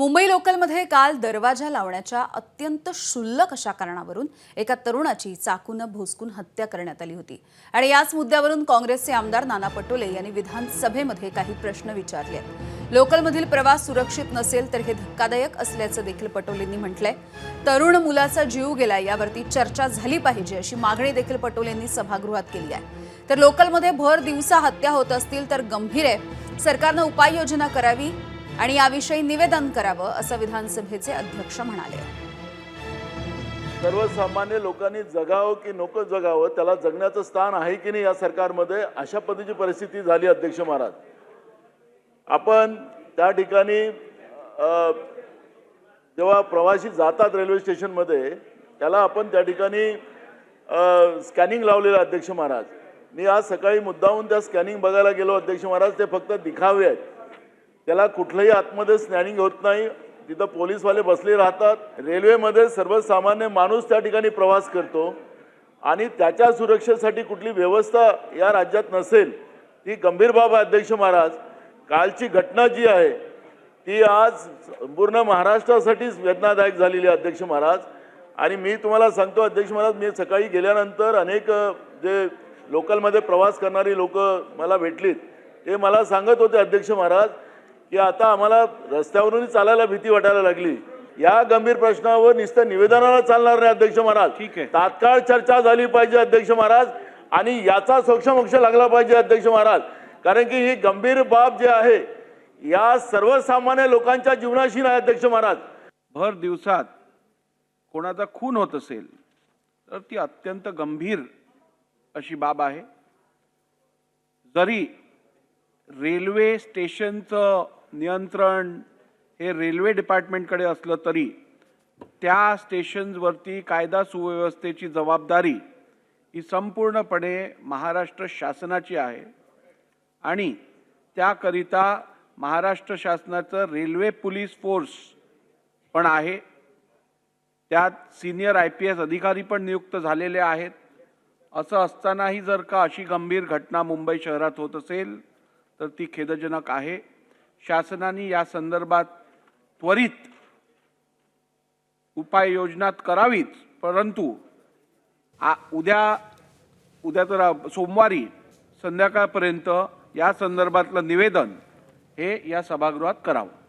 मुंबई लोकलमध्ये काल दरवाजा लावण्याच्या अत्यंत क्षुल्लक अशा कारणावरून एका तरुणाची चाकूने भोसकून हत्या करण्यात आली होती आणि याच मुद्द्यावरून काँग्रेसचे आमदार नाना पटोले यांनी विधानसभेमध्ये काही प्रश्न विचारले आहेत। लोकलमधील प्रवास सुरक्षित नसेल तर हे धक्कादायक असल्याचं देखील पटोलेंनी म्हटलंय। तरुण मुलाचा जीव गेला यावरती चर्चा झाली पाहिजे अशी मागणी देखील पटोलेंनी सभागृहात केली आहे। तर लोकलमध्ये भर दिवसा हत्या होत असतील तर गंभीर आहे, सरकारने उपाययोजना करावी आणि याविषयी निवेदन करावं असं विधानसभेचे अध्यक्ष म्हणाले। सर्वसामान्य लोकांनी जगावं की नको जगावं, त्याला जगण्याचं स्थान आहे की नाही या सरकारमध्ये, अशा पद्धतीची परिस्थिती झाली। अध्यक्ष महाराज, आपण त्या ठिकाणी जेव्हा प्रवासी जातात रेल्वे स्टेशनमध्ये त्याला आपण त्या ठिकाणी स्कॅनिंग लावलेलं। अध्यक्ष महाराज, मी आज सकाळी मुद्दाहून त्या स्कॅनिंग बघायला गेलो। अध्यक्ष महाराज, ते फक्त दिखावे आहेत, त्याला कुठलंही आतमध्ये स्कॅनिंग होत नाही। तिथं पोलीसवाले बसले राहतात। रेल्वेमध्ये सर्वसामान्य माणूस त्या ठिकाणी प्रवास करतो आणि त्याच्या सुरक्षेसाठी कुठली व्यवस्था या राज्यात नसेल ती गंभीर बाब आहे। अध्यक्ष महाराज, कालची घटना जी आहे ती आज संपूर्ण महाराष्ट्रासाठीच वेदनादायक झालेली आहे। अध्यक्ष महाराज, आणि मी तुम्हाला सांगतो अध्यक्ष महाराज, मी सकाळी गेल्यानंतर अनेक जे लोकलमध्ये प्रवास करणारी लोक मला भेटलीत, ते मला सांगत होते अध्यक्ष महाराज की आता आम्हाला रस्त्यावरून चालायला भीती वाटायला लागली। या गंभीर प्रश्नावर नुसतं निवेदनाला चालणार नाही अध्यक्ष महाराज, ठीक आहे, तात्काळ चर्चा झाली पाहिजे अध्यक्ष महाराज, आणि याचा सोक्षमोक्ष लागला पाहिजे अध्यक्ष महाराज, कारण की ही गंभीर बाब जी आहे या सर्वसामान्य लोकांच्या जीवनाशी नाही। अध्यक्ष महाराज, भर दिवसात कोणाचा खून होत असेल तर ती अत्यंत गंभीर अशी बाब आहे। जरी रेल्वे स्टेशनचं नियंत्रण हे रेल्वे डिपार्टमेंटकडे असलं तरी त्या स्टेशन्सवरती कायदा सुव्यवस्थेची जबाबदारी ही संपूर्णपणे महाराष्ट्र शासनाची आहे आणि त्याकरिता महाराष्ट्र शासनाचं रेल्वे पोलीस फोर्स पण आहे, त्यात सिनियर IPS अधिकारी पण नियुक्त झालेले आहेत। असं असतानाही जर का अशी गंभीर घटना मुंबई शहरात होत असेल तर ती खेदजनक आहे। शासनाने या संदर्भात त्वरित उपाययोजना करावीच, परंतु उद्या तर सोमवारी संध्याकाळपर्यंत या संदर्भातलं निवेदन हे या सभागृहात करावं।